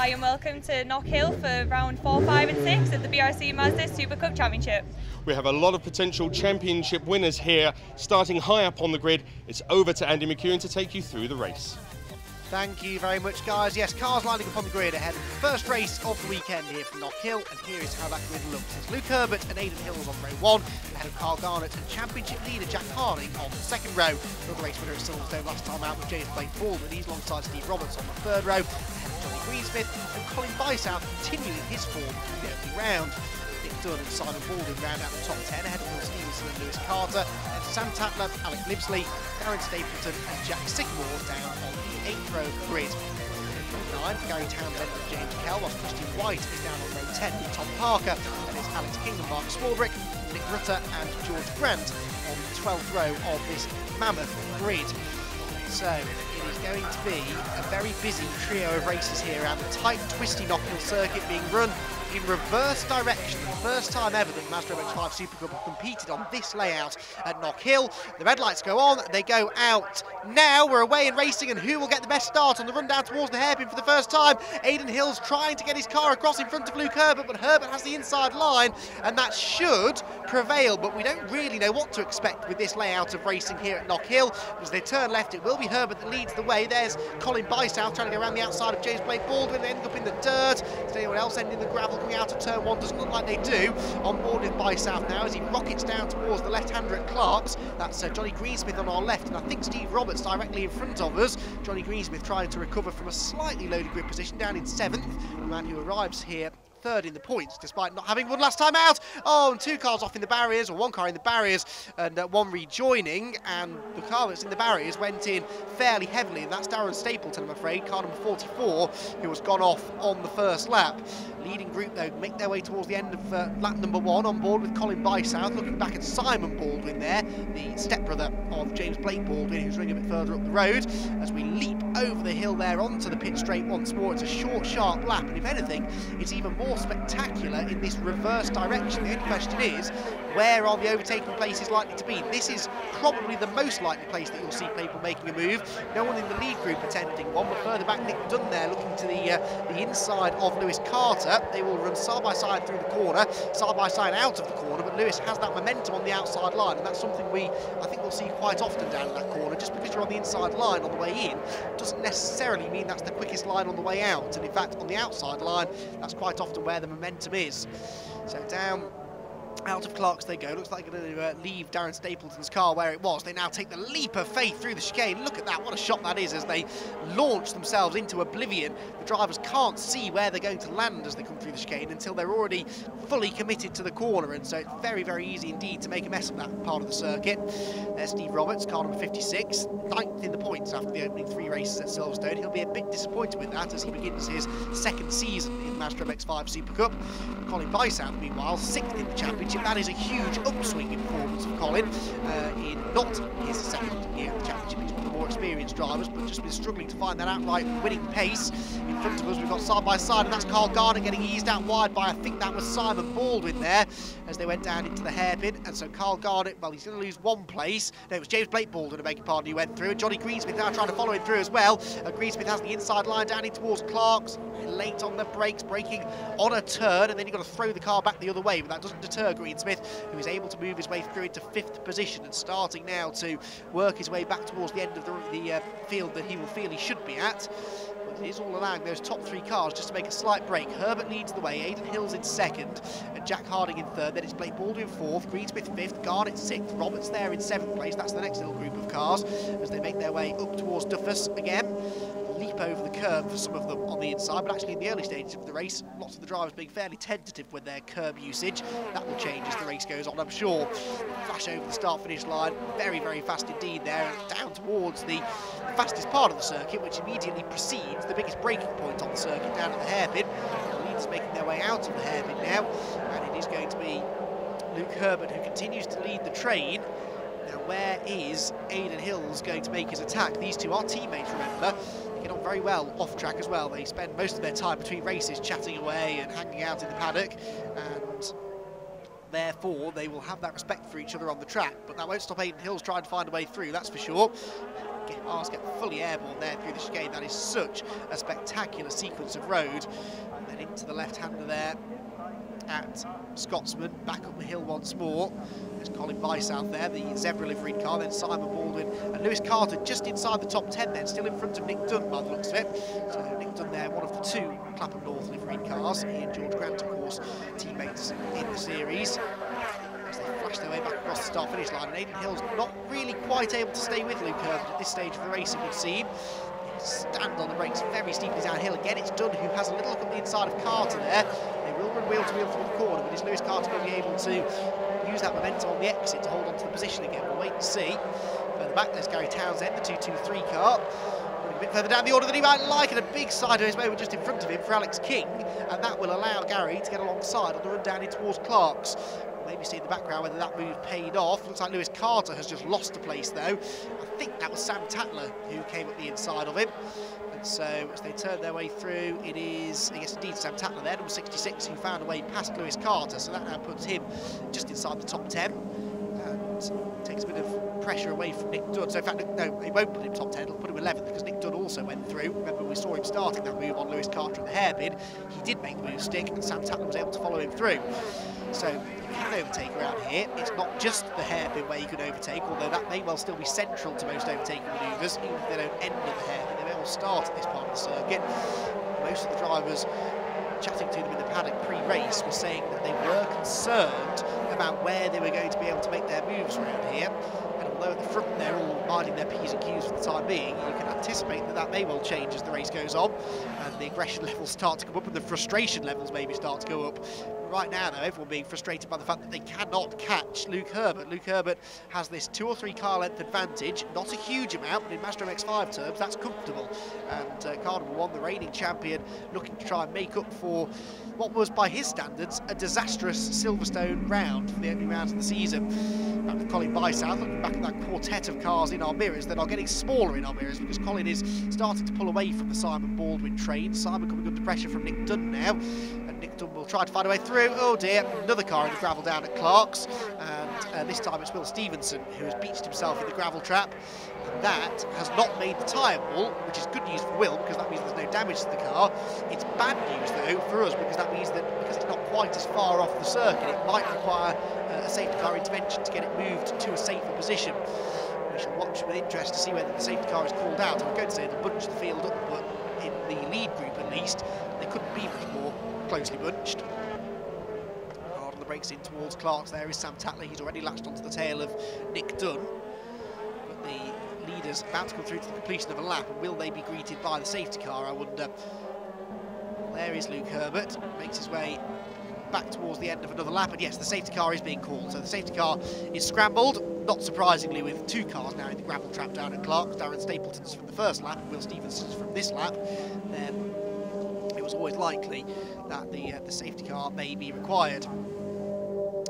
Hi and welcome to Knockhill for round 4, 5 and 6 of the BRSCC Mazda SuperCup Championship. We have a lot of potential championship winners here. Starting high up on the grid, it's over to Andy McEwan to take you through the race. Thank you very much, guys. Yes, cars lining up on the grid ahead of the first race of the weekend here from Knockhill, and here is how that grid looks. It's Luke Herbert and Aidan Hills on row 1, ahead of Carl Garnett and championship leader Jack Harding on the second row. Another race winner at Silverstone last time out was James Baldwin. He's alongside Steve Roberts on the third row, ahead of Johnny Greensmith and Colin Bysout continuing his form in the opening round. Nick Dunn and Simon Baldwin round out the top 10, ahead of Will Stevenson and Lewis Carter, and Sam Tatler, Alec Lyndsay, Darren Stapleton and Jack Sycamore down on the 8th row of the grid. 9, Gary Townsend and James Kell, whilst Christian White is down on row 10 with Tom Parker, and it's Alex King and Mark Swarbrick, Nick Rutter and George Grant on the 12th row of this mammoth grid. So it is going to be a very busy trio of races here around the tight, twisty Knockhill circuit being run in reverse direction. The first time ever that Mazda MX-5 SuperCup have competed on this layout at Knockhill. The red lights go on, they go out now. We're away and racing, and who will get the best start on the run down towards the hairpin for the first time? Aidan Hills trying to get his car across in front of Luke Herbert, but Herbert has the inside line, and that should prevail, but we don't really know what to expect with this layout of racing here at Knockhill. As they turn left, it will be Herbert that leads the way. There's Colin Bysout trying to go around the outside of James Baldwin. They end up in the dirt. Does anyone else end in the gravel coming out of turn 1? Doesn't look like they do. On board with Bysout now as he rockets down towards the left-hander at Clark's. That's Johnny Greensmith on our left, and I think Steve Roberts directly in front of us. Johnny Greensmith trying to recover from a slightly loaded grid position down in 7th. The man who arrives here third in the points, despite not having won last time out. Oh, and 2 cars off in the barriers, or 1 car in the barriers, and 1 rejoining, and the car that's in the barriers went in fairly heavily, and that's Darren Stapleton, I'm afraid, car number 44, who has gone off on the first lap. Leading group, though, make their way towards the end of lap number 1, on board with Colin Bysout, looking back at Simon Baldwin there, the stepbrother of James Baldwin, who's running a bit further up the road, as we leap over the hill there onto the pit straight once more. It's a short, sharp lap, and if anything, it's even more spectacular in this reverse direction. The only question is, where are the overtaking places likely to be? This is probably the most likely place that you'll see people making a move. No one in the lead group attempting one, but further back Nick Dunn there looking to the inside of Lewis Carter. They will run side by side through the corner, side by side out of the corner, but Lewis has that momentum on the outside line, and that's something I think we'll see quite often down in that corner. Just because you're on the inside line on the way in doesn't necessarily mean that's the quickest line on the way out, and in fact on the outside line that's quite often where the momentum is. So down out of Clark's they go. Looks like they're going to leave Darren Stapleton's car where it was. They now take the leap of faith through the chicane. Look at that, what a shot that is as they launch themselves into oblivion. The drivers can't see where they're going to land as they come through the chicane until they're already fully committed to the corner, and so it's very, very easy indeed to make a mess of that part of the circuit. There's Steve Roberts, car number 56, 9th in the points after the opening 3 races at Silverstone. He'll be a bit disappointed with that as he begins his 2nd season in the Mazda MX-5 SuperCup. Colin Bysout, meanwhile, 6th in the championship. That is a huge upswing in performance of Colin in not his 2nd year of the championship. He's one of the more experienced drivers, but just been struggling to find that outright winning pace. In front of us, we've got side by side, and that's Carl Garnett getting eased out wide by, I think that was Simon Baldwin there, as they went down into the hairpin. And so Carl Garnett, well, he's going to lose 1 place. No, it was James Baldwin, I beg your pardon, who went through. And Johnny Greensmith now trying to follow him through as well. Greensmith has the inside line down in towards Clark's. Late on the brakes, braking on a turn, and then you've got to throw the car back the other way, but that doesn't deter Greensmith, who is able to move his way through into 5th position and starting now to work his way back towards the end of the field that he will feel he should be at. But it is all allowing those top 3 cars just to make a slight break. Herbert leads the way, Aidan Hills in 2nd, and Jack Harding in 3rd. Then it's Blake Baldwin 4th, Greensmith 5th, Garnett 6th, Roberts there in 7th place. That's the next little group of cars as they make their way up towards Duffus again. Leap over the curb for some of them on the inside, but actually in the early stages of the race, lots of the drivers being fairly tentative with their curb usage. That will change as the race goes on, I'm sure. Flash over the start-finish line, very, very fast indeed there, and down towards the fastest part of the circuit, which immediately precedes the biggest braking point on the circuit down at the hairpin. The leaders making their way out of the hairpin now, and it is going to be Luke Herbert who continues to lead the train. Now, where is Aidan Hills going to make his attack? These two are teammates, remember. They get on very well off track as well. They spend most of their time between races chatting away and hanging out in the paddock, and therefore they will have that respect for each other on the track. But that won't stop Aidan Hills trying to find a way through, that's for sure. cars get fully airborne there through the chicane. That is such a spectacular sequence of road. And then into the left-hander there at Scotsman, back up the hill once more. There's Colin Bysouth there, the zebra liveried car, then Simon Baldwin and Lewis Carter just inside the top 10 then, still in front of Nick Dunn by the looks of it. So Nick Dunn there, one of the 2 Clapham North liveried cars. He and George Grant, of course, teammates in the series. As they flash their way back across the start-finish line, and Aidan Hill's not really quite able to stay with Luke Herbert at this stage of the race, it would seem. Stand on the brakes very steeply downhill. Again, it's Dunn who has a little look at the inside of Carter there. They will run wheel to wheel through the corner, but is Lewis Carter going to be able to use that momentum on the exit to hold on to the position again? We'll wait and see. Further back, there's Gary Townsend, the 223 car. A bit further down the order than he might like, and a big sideways moment just in front of him for Alex King, and that will allow Gary to get alongside on the run down in towards Clark's. Maybe see in the background whether that move paid off. Looks like Lewis Carter has just lost a place though. I think that was Sam Tatler who came up the inside of him. And so as they turn their way through, it is, I guess indeed, Sam Tatler there, number 66, who found a way past Lewis Carter. So that now puts him just inside the top 10 and takes a bit of pressure away from Nick Dunn. So in fact, no, it won't put him top 10, it'll put him 11th because Nick Dunn also went through. Remember, we saw him starting that move on Lewis Carter at the hairpin. He did make the move stick, and Sam Tatler was able to follow him through. So you can overtake around here. It's not just the hairpin where you can overtake, although that may well still be central to most overtaking manoeuvres, even if they don't end at the hairpin. They may well start at this part of the circuit. Most of the drivers chatting to them in the paddock pre-race were saying that they were concerned about where they were going to be able to make their moves around here. And although at the front they're all minding their P's and Q's for the time being, you can anticipate that that may well change as the race goes on and the aggression levels start to come up and the frustration levels maybe start to go up. Right now, though, everyone being frustrated by the fact that they cannot catch Luke Herbert. Luke Herbert has this 2 or 3 car length advantage, not a huge amount, but in Mazda MX-5 terms, that's comfortable. And car number 1, the reigning champion, looking to try and make up for what was, by his standards, a disastrous Silverstone round for the opening round of the season. Back with Colin Bysouth, looking back at that quartet of cars in our mirrors that are getting smaller in our mirrors because Colin is starting to pull away from the Simon Baldwin train. Simon coming under pressure from Nick Dunn now, and Nick Dunn will try to find a way through. Oh dear, another car in the gravel down at Clark's, and this time it's Will Stevenson who has beached himself in the gravel trap. And that has not made the tyre wall, which is good news for Will because that means there's no damage to the car. It's bad news though for us because that means that because it's not quite as far off the circuit, it might require a safety car intervention to get it moved to a safer position. We shall watch with interest to see whether the safety car is called out. I'm going to say they'll bunch the field up, but in the lead group at least, they couldn't be much more closely bunched. Hard on the brakes in towards Clark's. There is Sam Tatler. He's already latched onto the tail of Nick Dunn. But the leaders about to come through to the completion of a lap, and will they be greeted by the safety car, I wonder. There is Luke Herbert, makes his way back towards the end of another lap, and yes, the safety car is being called. So the safety car is scrambled, not surprisingly, with 2 cars now in the gravel trap down at Clark's. Darren Stapleton's from the first lap, and Will Stevenson's from this lap. Then it was always likely that the safety car may be required.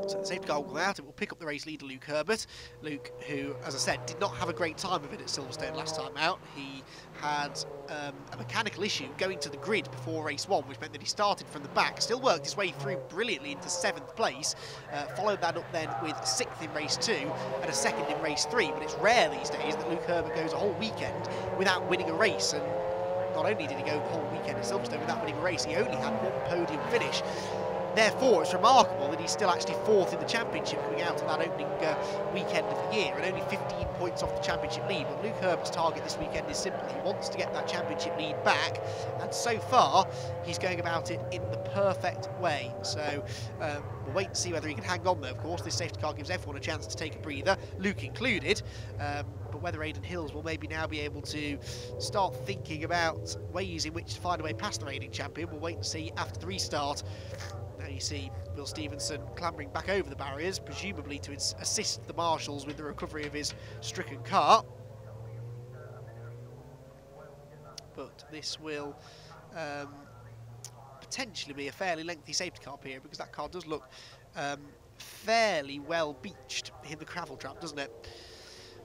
So the safety car will go out, it will pick up the race leader Luke Herbert. Luke, who, as I said, did not have a great time of it at Silverstone last time out. He had a mechanical issue going to the grid before race 1, which meant that he started from the back, still worked his way through brilliantly into 7th place, followed that up then with 6th in race 2 and a 2nd in race 3. But it's rare these days that Luke Herbert goes a whole weekend without winning a race, and not only did he go the whole weekend at Silverstone without winning a race, he only had 1 podium finish. Therefore, it's remarkable that he's still actually 4th in the championship coming out of that opening weekend of the year, and only 15 points off the championship lead. But Luke Herbert's target this weekend is simple. He wants to get that championship lead back, and so far, he's going about it in the perfect way. So we'll wait and see whether he can hang on, though. Of course, this safety car gives everyone a chance to take a breather, Luke included. But whether Aidan Hills will maybe now be able to start thinking about ways in which to find a way past the reigning champion, we'll wait and see after the restart. Now you see Will Stevenson clambering back over the barriers, presumably to assist the marshals with the recovery of his stricken car. But this will potentially be a fairly lengthy safety car period, because that car does look fairly well beached in the gravel trap, doesn't it?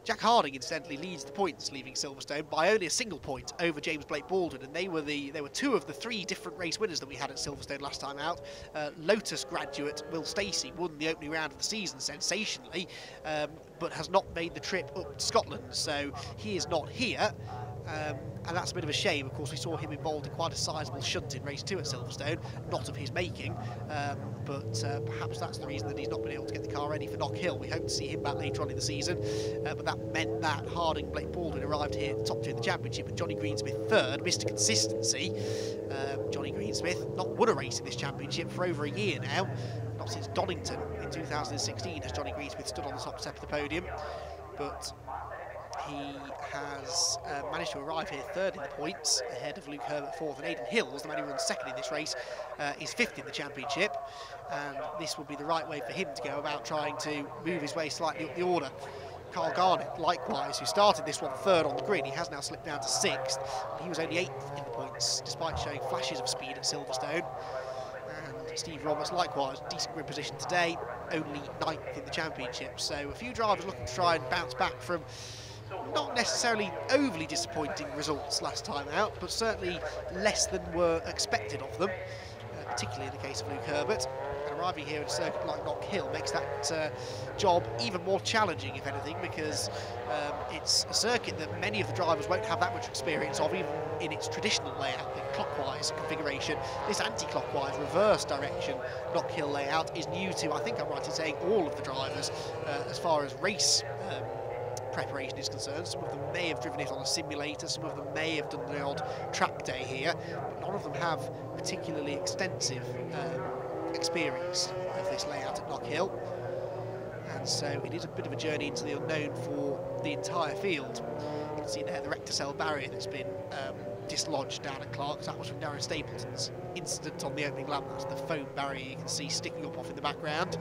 Jack Harding incidentally leads the points, leaving Silverstone by only a single point over James Blake Baldwin, and they were two of the 3 different race winners that we had at Silverstone last time out. Lotus graduate Will Stacey won the opening round of the season sensationally, but has not made the trip up to Scotland, so he is not here. And that's a bit of a shame. Of course, we saw him involved in quite a sizable shunt in race 2 at Silverstone, not of his making, but perhaps that's the reason that he's not been able to get the car ready for Knockhill. We hope to see him back later on in the season, but that meant that Harding, Blake Baldwin arrived here at the top 2 in the championship, and Johnny Greensmith third, Mr. Consistency. Johnny Greensmith not won a race in this championship for over a year now, not since Donington in 2016 has Johnny Greensmith stood on the top step of the podium, but he has managed to arrive here third in the points, ahead of Luke Herbert fourth, and Aidan Hills, the man who runs second in this race, is fifth in the championship, and this will be the right way for him to go about trying to move his way slightly up the order. Carl Garnett, likewise, who started this one third on the grid, he has now slipped down to sixth. He was only 8th in the points, despite showing flashes of speed at Silverstone. And Steve Roberts, likewise, decent grid position today, only 9th in the championship. So a few drivers looking to try and bounce back from not necessarily overly disappointing results last time out, but certainly less than were expected of them, particularly in the case of Luke Herbert. And arriving here at a circuit like Knockhill makes that job even more challenging, if anything, because it's a circuit that many of the drivers won't have that much experience of, even in its traditional layout, the clockwise configuration. This anti-clockwise reverse direction Knockhill layout is new to, I think I'm right in saying, all of the drivers as far as race preparation is concerned. Some of them may have driven it on a simulator, some of them may have done the odd track day here, but none of them have particularly extensive experience of this layout at Knockhill. And so it is a bit of a journey into the unknown for the entire field. You can see there the rector cell barrier that's been dislodged down at Clark's. That was from Darren Stapleton's incident on the opening lap. That's the foam barrier you can see sticking up off in the background.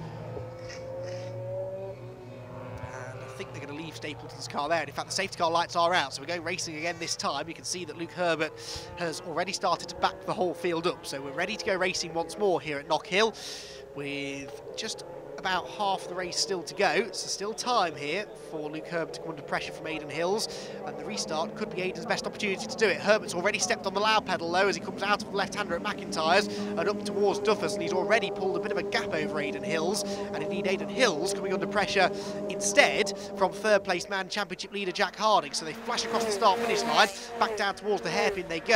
I think they're going to leave Stapleton's car there, and in fact the safety car lights are out, so we're going racing again this time. You can see that Luke Herbert has already started to back the whole field up, so we're ready to go racing once more here at Knockhill with just about half the race still to go. So still time here for Luke Herbert to come under pressure from Aidan Hills, and the restart could be Aidan's best opportunity to do it. Herbert's already stepped on the loud pedal though as he comes out of the left-hander at McIntyre's and up towards Duffus, and he's already pulled a bit of a gap over Aidan Hills, and indeed Aidan Hills coming under pressure instead from third place man championship leader Jack Harding. So they flash across the start finish line, back down towards the hairpin they go,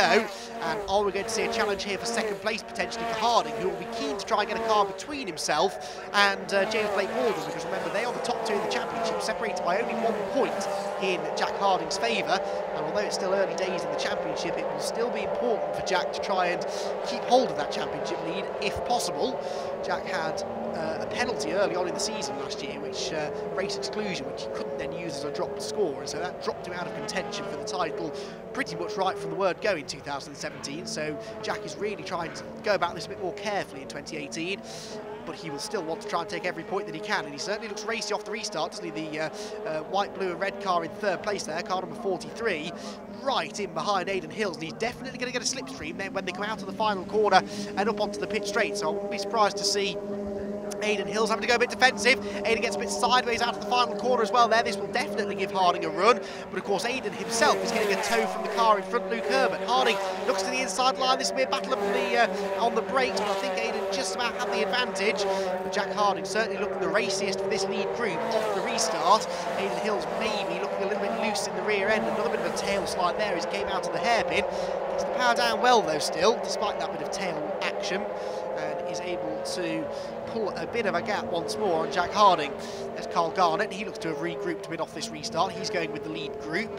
and are we going to see a challenge here for second place potentially for Harding, who will be keen to try and get a car between himself and James Blake Baldwin, because remember they are the top 2 in the championship, separated by only 1 point in Jack Harding's favour, and although it's still early days in the championship, it will still be important for Jack to try and keep hold of that championship lead if possible. Jack had a penalty early on in the season last year, which race exclusion, which he couldn't then use as a dropped score, and so that dropped him out of contention for the title pretty much right from the word go in 2017. So Jack is really trying to go about this a bit more carefully in 2018, but he will still want to try and take every point that he can, and he certainly looks racy off the restart, doesn't he? The white, blue and red car in third place there, car number 43, right in behind Aidan Hills, and he's definitely going to get a slipstream then when they come out of the final corner and up onto the pit straight, so I wouldn't be surprised to see Aidan Hills having to go a bit defensive. Aidan gets a bit sideways out of the final corner as well there. This will definitely give Harding a run, but of course Aidan himself is getting a tow from the car in front, Luke Herbert. Harding looks to the inside line. This will be a battle on the brakes, but I think Aidan just about had the advantage. But Jack Harding certainly looking the raciest for this lead group off the restart. Aidan Hills maybe looking a little bit loose in the rear end. Another bit of a tail slide there as he came out of the hairpin. Gets the power down well though still, despite that bit of tail action, and is able to pull a bit of a gap once more on Jack Harding. There's Carl Garnett, he looks to have regrouped a bit off this restart. He's going with the lead group.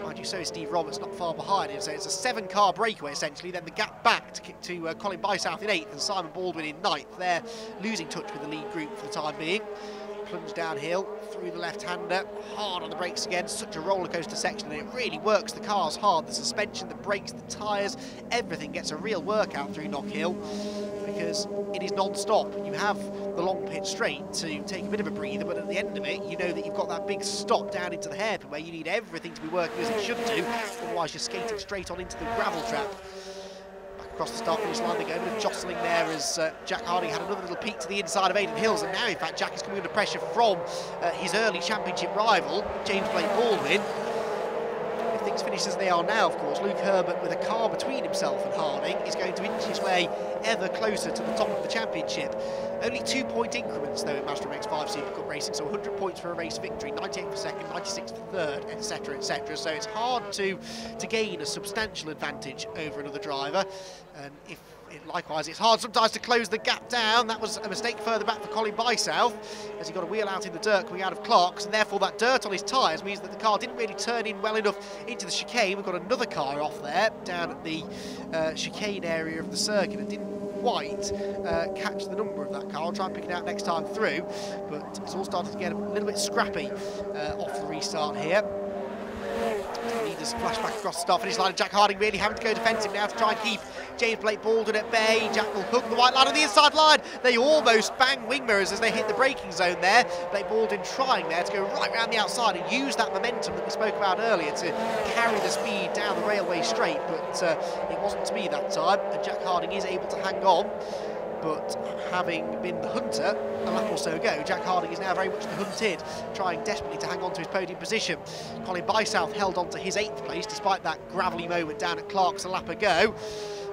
Mind you, so is Steve Roberts, not far behind him. So it's a 7-car breakaway essentially, then the gap back to Colin Bysouth in 8th and Simon Baldwin in 9th. They're losing touch with the lead group for the time being. Plunge downhill through the left-hander, hard on the brakes again. Such a roller coaster section, and it really works the cars hard. The suspension, the brakes, the tyres, everything gets a real workout through Knockhill, because it is non-stop. You have the long pit straight to take a bit of a breather, but at the end of it, you know that you've got that big stop down into the hairpin where you need everything to be working as it should do, otherwise you're skating straight on into the gravel trap. Back across the start-finish line. They go a bit of jostling there as Jack Harding had another little peek to the inside of Aidan Hills, and now in fact Jack is coming under pressure from his early championship rival, James Blake Baldwin. If things finish as they are now, of course, Luke Herbert, with a car between himself and Harding, is going to inch his way ever closer to the top of the championship. Only 2-point increments, though, in Mazda MX-5 SuperCup racing, so 100 points for a race victory, 98 for second, 96 for third, etc, etc. So it's hard to gain a substantial advantage over another driver. And likewise, it's hard sometimes to close the gap down. That was a mistake further back for Colin Bysouth, as he got a wheel out in the dirt coming out of Clark's, and therefore that dirt on his tyres means that the car didn't really turn in well enough into the chicane. We've got another car off there, down at the chicane area of the circuit, and didn't quite catch the number of that car. I'll try and pick it out next time through, but it's all started to get a little bit scrappy off the restart here. Leaders flash back across the start finish line, and Jack Harding really having to go defensive now to try and keep James Blake Baldwin at bay. Jack will hook the white line on the inside line. They almost bang wing mirrors as they hit the braking zone there. Blake Baldwin trying there to go right round the outside and use that momentum that we spoke about earlier to carry the speed down the railway straight, but it wasn't to be that time, and Jack Harding is able to hang on. But having been the hunter a lap or so ago, Jack Harding is now very much the hunted, trying desperately to hang on to his podium position. Colin Bysouth held on to his 8th place despite that gravelly moment down at Clark's a lap ago.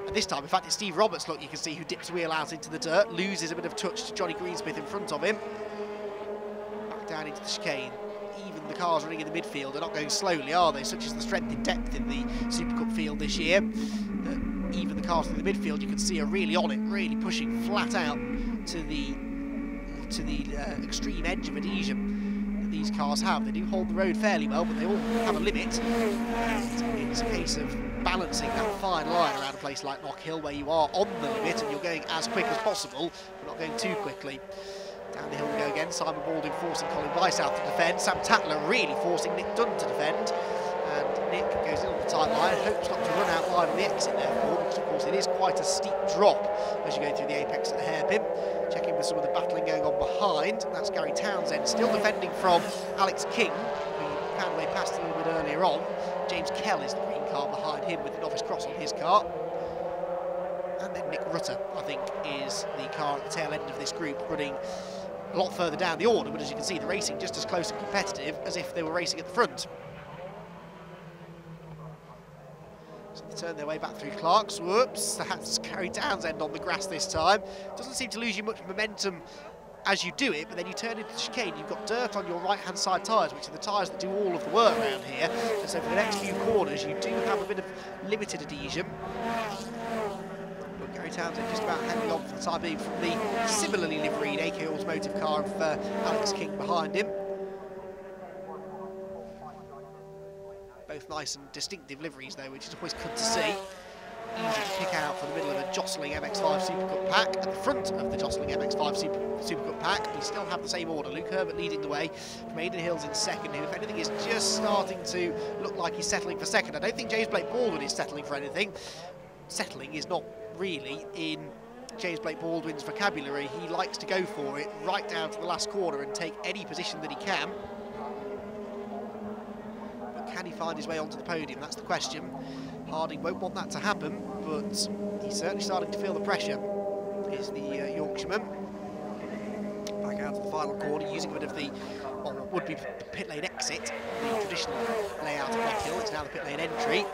And this time, in fact, it's Steve Roberts, look, you can see, who dips the wheel out into the dirt, loses a bit of touch to Johnny Greensmith in front of him. Back down into the chicane. Even the cars running in the midfield are not going slowly, are they? Such is the strength in depth in the SuperCup field this year. Even the cars in the midfield, you can see, are really on it, really pushing flat out to the extreme edge of adhesion that these cars have. They do hold the road fairly well, but they all have a limit. And it's a case of balancing that fine line around a place like Knockhill, where you are on the limit and you're going as quick as possible, but not going too quickly. Down the hill we go again. Simon Baldwin forcing Colin Bysouth to defend. Sam Tatler really forcing Nick Dunn to defend. And Nick goes in on the tight line, hopes not to run out wide on the exit therefore, because of course it is quite a steep drop as you go through the apex of the hairpin. Checking with some of the battling going on behind. That's Gary Townsend still defending from Alex King, who found a way past a little bit earlier on. James Kell is the green car behind him with the novice cross on his car. And then Nick Rutter, I think, is the car at the tail end of this group, running a lot further down the order, but as you can see, the racing just as close and competitive as if they were racing at the front. So they turn their way back through Clark's. Whoops, that's Gary Townsend on the grass this time. Doesn't seem to lose you much momentum as you do it, but then you turn into the chicane, you've got dirt on your right-hand side tyres, which are the tyres that do all of the work around here. And so for the next few corners, you do have a bit of limited adhesion. But Gary Townsend just about hanging on for the time being from the similarly liveried AK Automotive car of Alex King behind him. Both nice and distinctive liveries though, which is always good to see. Easy to pick out from the middle of a jostling MX-5 SuperCup pack. At the front of the jostling MX-5 SuperCup pack, we still have the same order. Luke Herbert leading the way from Aidan Hills in second, who, if anything, is just starting to look like he's settling for second. I don't think James Blake Baldwin is settling for anything. Settling is not really in James Blake Baldwin's vocabulary. He likes to go for it right down to the last corner and take any position that he can. But can he find his way onto the podium? That's the question. Harding won't want that to happen, but he's certainly starting to feel the pressure. Here's the Yorkshireman. Back out to the final corner, using a bit of the, well, what would be pit lane exit, the traditional layout of Knockhill. It's now the pit lane entry.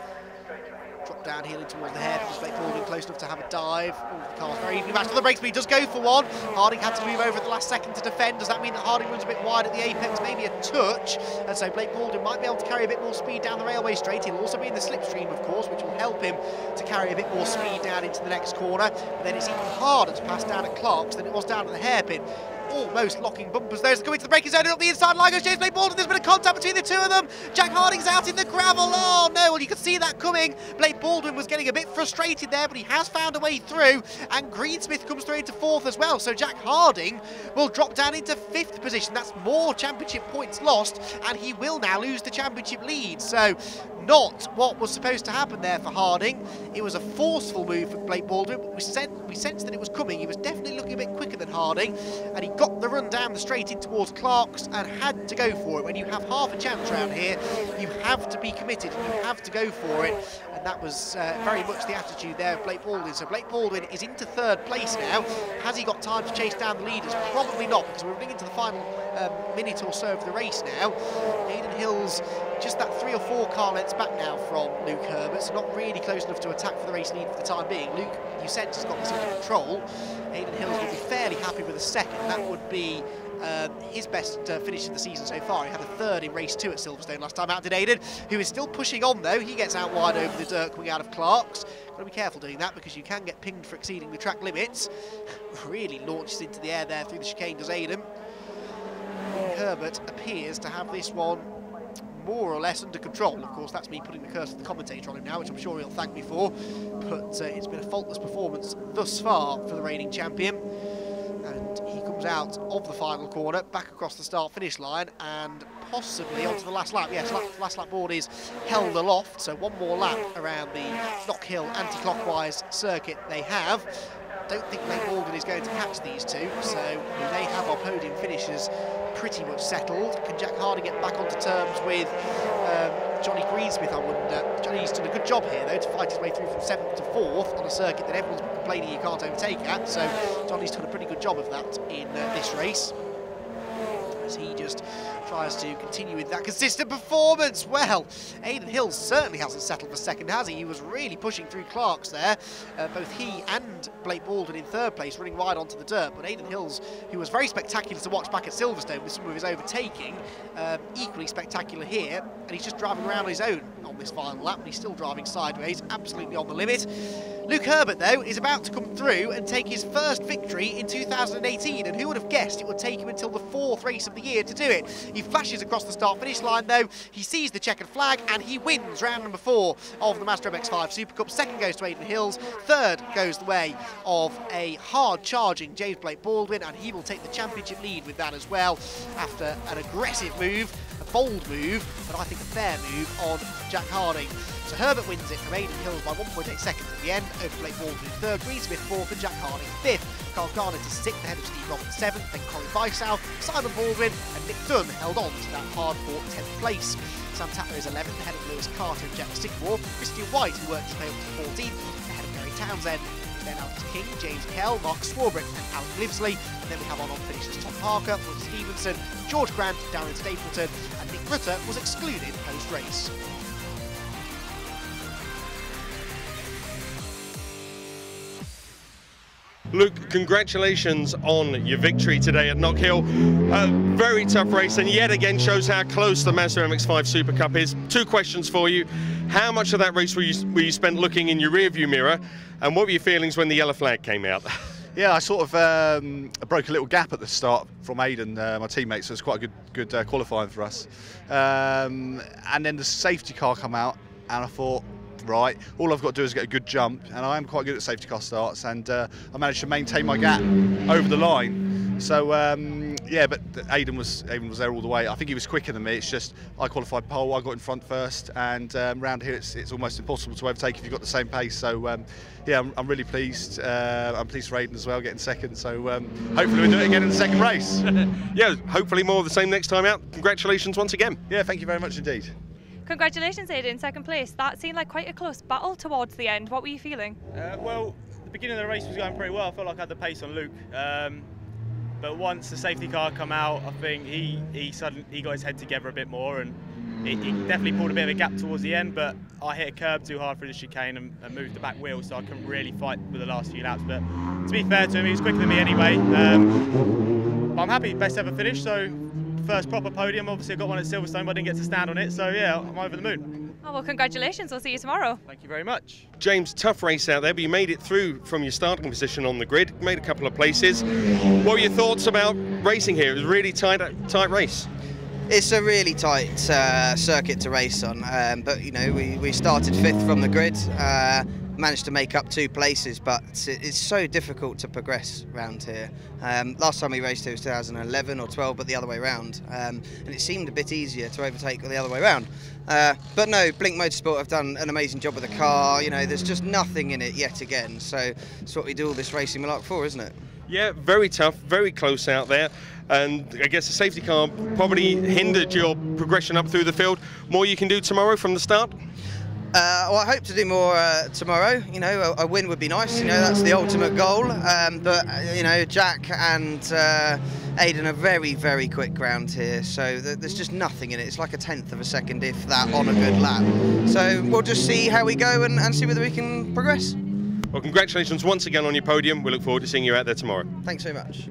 Drop down here towards the hair, because Blake Baldwin close enough to have a dive. The car's very evenly matched on the brake speed, does go for one. Harding had to move over at the last second to defend. Does that mean that Harding runs a bit wide at the apex, maybe a touch? And so Blake Baldwin might be able to carry a bit more speed down the railway straight. He'll also be in the slipstream, of course, which will help him to carry a bit more speed down into the next corner. But then it's even harder to pass down at Clark's than it was down at the hairpin. Almost locking bumpers there. It's going to the braking zone and up the inside line goes James Blake Baldwin. There's been a contact between the two of them. Jack Harding's out in the gravel. Oh no, well you could see that coming. Blake Baldwin was getting a bit frustrated there, but he has found a way through, and Greensmith comes through into fourth as well. So Jack Harding will drop down into fifth position. That's more championship points lost, and he will now lose the championship lead. So not what was supposed to happen there for Harding. It was a forceful move for Blake Baldwin, but we sensed that it was coming. He was definitely looking a bit quicker than Harding, and he got the run down the straight in towards Clark's and had to go for it. When you have half a chance around here, you have to be committed and you have to go for it, and that was very much the attitude there of Blake Baldwin. So Blake Baldwin is into 3rd place now. Has he got time to chase down the leaders? Probably not, because we're running into the final minute or so of the race now. Aidan Hill's just that 3 or 4 car lengths back now from Luke Herbert, so not really close enough to attack for the race lead for the time being. Luke, you sense, has got this under control. Aidan Hills will be fairly happy with a 2nd. That would be his best finish of the season so far. He had a 3rd in race 2 at Silverstone last time out, did Aidan, who is still pushing on though. He gets out wide over the dirt coming out of Clark's. Got to be careful doing that because you can get pinged for exceeding the track limits. Really launches into the air there through the chicane, does Aidan. Herbert appears to have this one more or less under control. Of course, that's me putting the curse of the commentator on him now, which I'm sure he'll thank me for, but it's been a faultless performance thus far for the reigning champion. And he comes out of the final corner, back across the start-finish line, and possibly onto the last lap. Yes, last lap board is held aloft, so one more lap around the Knockhill anti-clockwise circuit they have. Don't think Blake Baldwin is going to catch these two, so we may have our podium finishers pretty much settled. Can Jack Harding get back onto terms with Johnny Greensmith, I wonder? Johnny's done a good job here, though, to fight his way through from 7th to 4th on a circuit that everyone's complaining you can't overtake at, so Johnny's done a pretty good job of that in this race, as he just tries to continue with that consistent performance. Well, Aidan Hill certainly hasn't settled for 2nd, has he? He was really pushing through Clark's there. Both he and Blake Baldwin in 3rd place, running wide onto the dirt. But Aidan Hills, who was very spectacular to watch back at Silverstone with some of his overtaking, equally spectacular here. And he's just driving around on his own on this final lap, and he's still driving sideways, absolutely on the limit. Luke Herbert, though, is about to come through and take his first victory in 2018, and who would have guessed it would take him until the 4th race of the year to do it? He flashes across the start-finish line, though. He sees the checkered flag, and he wins round number 4 of the Mazda MX-5 SuperCup. 2nd goes to Aidan Hills. 3rd goes the way of a hard-charging James Blake Baldwin, and he will take the championship lead with that as well, after an aggressive move, a bold move, but I think a fair move on Jack Harding. So Herbert wins it from Aidan Hills by 1.8 seconds at the end, over Blake Baldwin in 3rd, Greensmith 4th, and Jack Harding 5th. Carl Garnett is 6th, ahead of Steve Roberts 7th, then Colin Bisow, Simon Baldwin, and Nick Dunn held on to that hard-fought 10th place. Sam Tatler is 11th, ahead of Lewis Carter and Jack Stickmore. Christian White, who worked his way up to 14th, ahead of Gary Townsend. Then Alex King, James Kell, Mark Swarbrick, and Alan Livesley. And then we have on finishers Tom Parker, Will Stevenson, George Grant, Darren Stapleton, and Nick Rutter was excluded post-race. Luke, congratulations on your victory today at Knockhill. Very tough race, and yet again shows how close the Mazda MX-5 SuperCup is. 2 questions for you. How much of that race were you spent looking in your rearview mirror, and what were your feelings when the yellow flag came out? Yeah, I sort of broke a little gap at the start from Aidan, my teammate, so it's quite a good qualifying for us. And then the safety car come out, and I thought, right, all I've got to do is get a good jump, and I am quite good at safety car starts, and I managed to maintain my gap over the line. So yeah, but Aidan was there all the way. I think he was quicker than me. It's just I qualified pole, I got in front first, and round here it's almost impossible to overtake if you've got the same pace. So yeah, I'm really pleased. I'm pleased for Aidan as well, getting 2nd. So hopefully we'll do it again in the 2nd race. Yeah, hopefully more of the same next time out. Congratulations once again. Yeah, thank you very much indeed. Congratulations, Aidan, 2nd place. That seemed like quite a close battle towards the end. What were you feeling? Well, the beginning of the race was going pretty well. I felt like I had the pace on Luke. But once the safety car come out, I think he got his head together a bit more, and he definitely pulled a bit of a gap towards the end, but I hit a curb too hard through the chicane and moved the back wheel, so I couldn't really fight with the last few laps. But to be fair to him, he was quicker than me anyway. But I'm happy, best ever finish, so first proper podium. Obviously I got one at Silverstone, but I didn't get to stand on it, so yeah, I'm over the moon. Oh, well, congratulations. We'll see you tomorrow. Thank you very much. James, tough race out there, but you made it through from your starting position on the grid, made a couple of places. What were your thoughts about racing here? It was a really tight race. It's a really tight circuit to race on, but you know, we started 5th from the grid, managed to make up 2 places, but it's so difficult to progress around here. Last time we raced here was 2011 or 12, but the other way around, and it seemed a bit easier to overtake the other way around. But no, Blink Motorsport have done an amazing job with the car. You know, there's just nothing in it yet again, so it's what we do all this racing we like for, isn't it? Yeah, very tough, very close out there, and I guess the safety car probably hindered your progression up through the field. More you can do tomorrow from the start? Well, I hope to do more tomorrow. You know, a win would be nice. You know, that's the ultimate goal. But you know, Jack and Aidan are very, very quick round here, so there's just nothing in it. It's like a 1/10 of a second, if that, on a good lap. So we'll just see how we go and see whether we can progress. Well, congratulations once again on your podium. We look forward to seeing you out there tomorrow. Thanks very much.